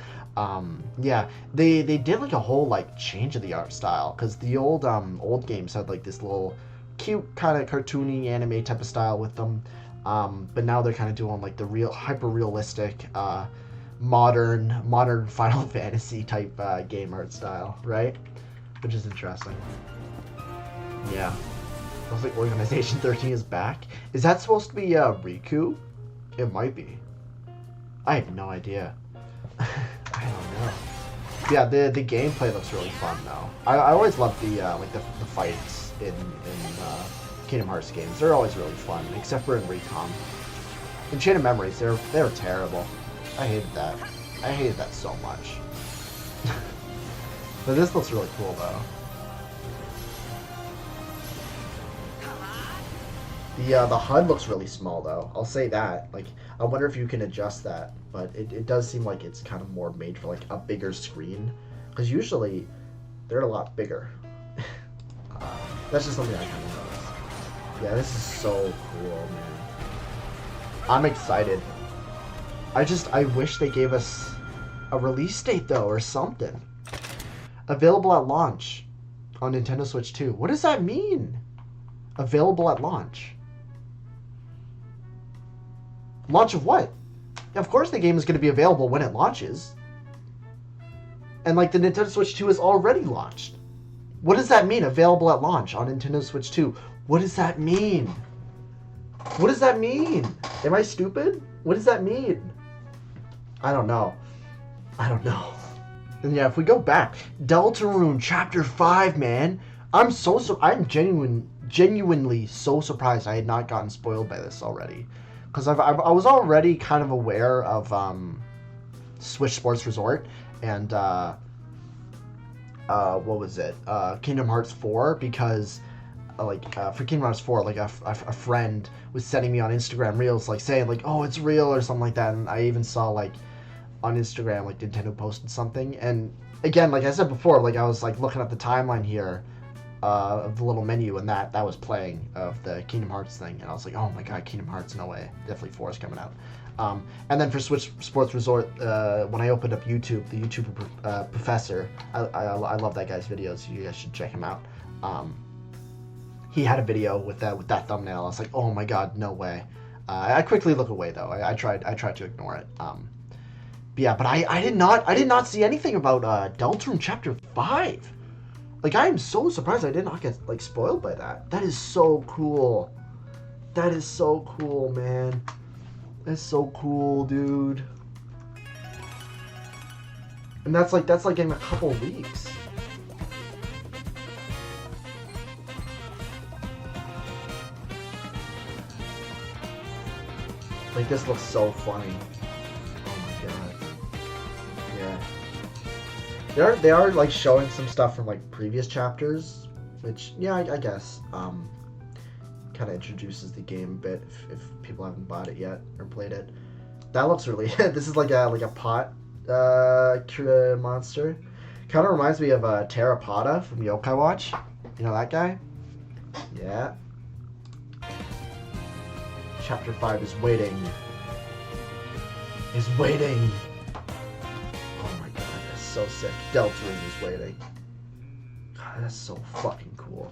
Yeah, they did like a whole like change of the art style, because the old games had like this little cute kind of cartoony anime type of style with them, but now they're kind of doing like the real hyper realistic modern Final Fantasy type game art style, right? Which is interesting. Yeah, looks like Organization 13 is back. Is that supposed to be Riku? It might be. I have no idea. I don't know. Yeah, the gameplay looks really fun though. I always love the like the fights in Kingdom Hearts games. They're always really fun, except for in Recon. In Chain of Memories, they were terrible. I hated that. I hated that so much. But this looks really cool though. The HUD looks really small though. I'll say that. Like, I wonder if you can adjust that, but it does seem like it's kind of more made for like a bigger screen, because usually they're a lot bigger. That's just something I kind of noticed. Yeah, this is so cool, man. I'm excited. I wish they gave us a release date though, or something. Available at launch on Nintendo Switch 2. What does that mean? Available at launch. Launch of what? Of course the game is going to be available when it launches. And like the Nintendo Switch 2 is already launched. What does that mean? Available at launch on Nintendo Switch 2. What does that mean? What does that mean? Am I stupid? What does that mean? I don't know. I don't know. And yeah, if we go back, Deltarune Chapter 5, man. I'm genuinely so surprised I had not gotten spoiled by this already. Because I was already kind of aware of Switch Sports Resort and what was it? Kingdom Hearts 4, because for Kingdom Hearts 4, like a friend was sending me on Instagram reels like saying like, oh, it's real or something like that, and I even saw like on Instagram like Nintendo posted something, and again, like I said before, like I was like looking at the timeline here of the little menu, and that was playing of the Kingdom Hearts thing, and I was like, oh my god, Kingdom Hearts, no way, definitely 4 is coming out. And then for Switch Sports Resort, when I opened up YouTube, the YouTuber Professor, I love that guy's videos. You guys should check him out. He had a video with that thumbnail. I was like, oh my god, no way. I quickly look away though. I tried to ignore it. But yeah, but I did not see anything about Deltarune Chapter 5. Like, I am so surprised I did not get like spoiled by that. That is so cool. That is so cool, man. That's so cool, dude. And that's like in a couple weeks. Like, this looks so funny. Oh my god. Yeah. They are like showing some stuff from like previous chapters, which yeah, I guess kind of introduces the game a bit if people haven't bought it yet or played it. That looks really this is like a pot monster. Kind of reminds me of Terrapoda from Yokai Watch. You know that guy? Yeah. Chapter 5 is waiting. Is waiting. Oh my god, that's so sick. Deltarune is waiting. God, that's so fucking cool.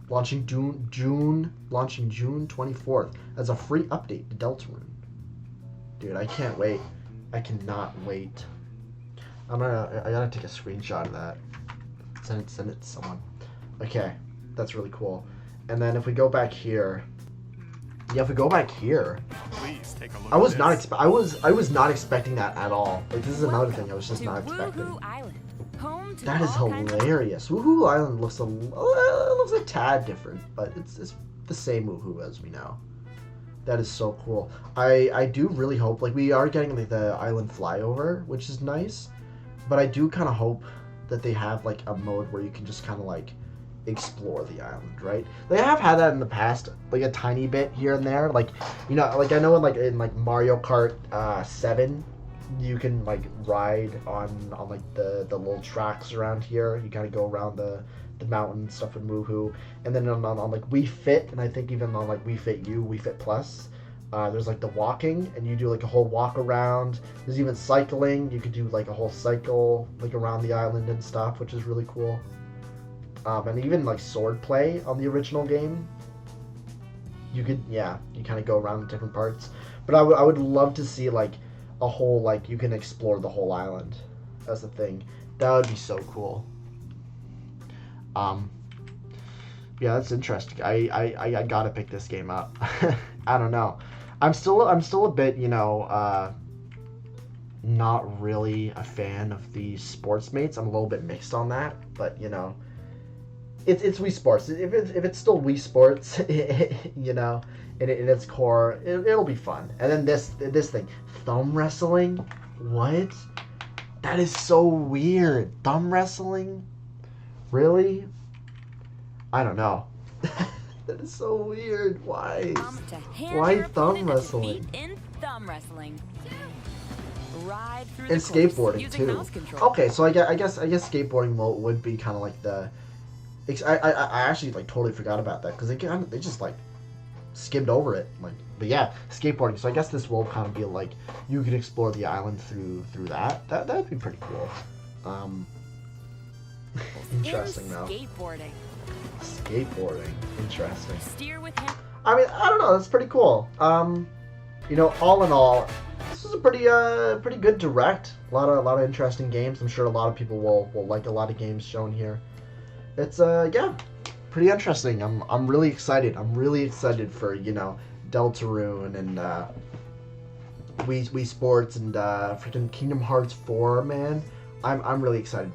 Launching June 24th as a free update to Deltarune. Dude, I can't wait. I cannot wait. I gotta take a screenshot of that. Send it to someone. Okay, that's really cool. And then if we go back here, yeah, if we go back here, Please take a look I was at not this. I was not expecting that at all. Like, this is another thing I was just not expecting. Woohoo Island, home to That is all kinds of- hilarious. Woohoo Island looks looks a tad different, but it's the same Woohoo as we know. That is so cool. I do really hope, like, we are getting like the island flyover, which is nice, but I do kind of hope that they have like a mode where you can just kind of like explore the island, right? They have had that in the past, like a tiny bit here and there, like, you know, like I know in Mario Kart 7, you can like ride on like the little tracks around here. You kind of go around the mountain stuff with Woohoo, and then on like Wii Fit, and I think even on like Wii Fit U, Wii Fit Plus, there's like the walking, and you do like a whole walk around. There's even cycling. You could do like a whole cycle like around the island and stuff, which is really cool. And even like sword play on the original game. You could, yeah, you kind of go around different parts. But I would love to see like a whole, like, you can explore the whole island as a thing. That would be so cool. Yeah, that's interesting. I gotta pick this game up. I don't know. I'm still a bit, you know, not really a fan of the sports mates. I'm a little bit mixed on that, but you know, it's Wii Sports. If it's still Wii Sports, you know, in its core, it'll be fun. And then this thing, thumb wrestling. What? That is so weird. Thumb wrestling? Really? I don't know. That is so weird. Why? To hand Why your thumb opponent a wrestling? defeat in thumb wrestling. Ride through And the course skateboarding using too. mouse control. Okay, so I guess skateboarding would be kind of like the. I actually like totally forgot about that because they just like skimmed over it. Like, but yeah, skateboarding. So I guess this will kind of be like you can explore the island through that. That'd be pretty cool. Interesting though. Skateboarding. Skateboarding. Interesting. Steer with him. I mean, I don't know. That's pretty cool. You know, all in all, this is a pretty good direct. A lot of interesting games. I'm sure a lot of people will like a lot of games shown here. It's yeah, pretty interesting. I'm really excited. I'm really excited for, you know, Deltarune and Wii Sports and freaking Kingdom Hearts 4, man. I'm really excited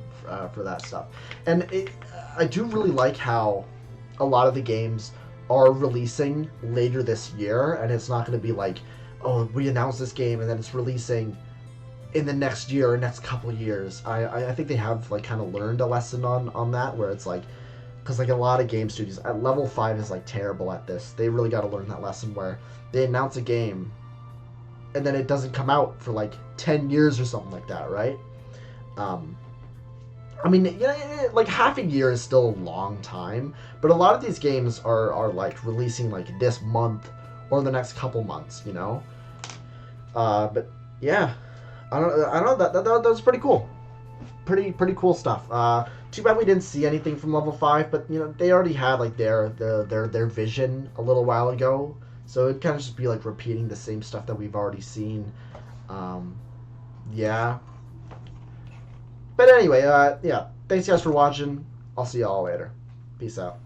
for that stuff. And I do really like how a lot of the games are releasing later this year, and it's not going to be like, oh, we announced this game and then it's releasing in the next year or next couple years. I think they have like kind of learned a lesson on that, where it's like, because like a lot of game studios at level 5 is like terrible at this. They really got to learn that lesson where they announce a game and then it doesn't come out for like 10 years or something like that, right? I mean, yeah, like half a year is still a long time, but a lot of these games are like releasing like this month or the next couple months, you know. But yeah, I don't know. That was pretty cool. Pretty cool stuff. Too bad we didn't see anything from level 5, but you know they already had like their vision a little while ago, so it'd kind of just be like repeating the same stuff that we've already seen. Yeah. But anyway, yeah. Thanks guys for watching. I'll see y'all later. Peace out.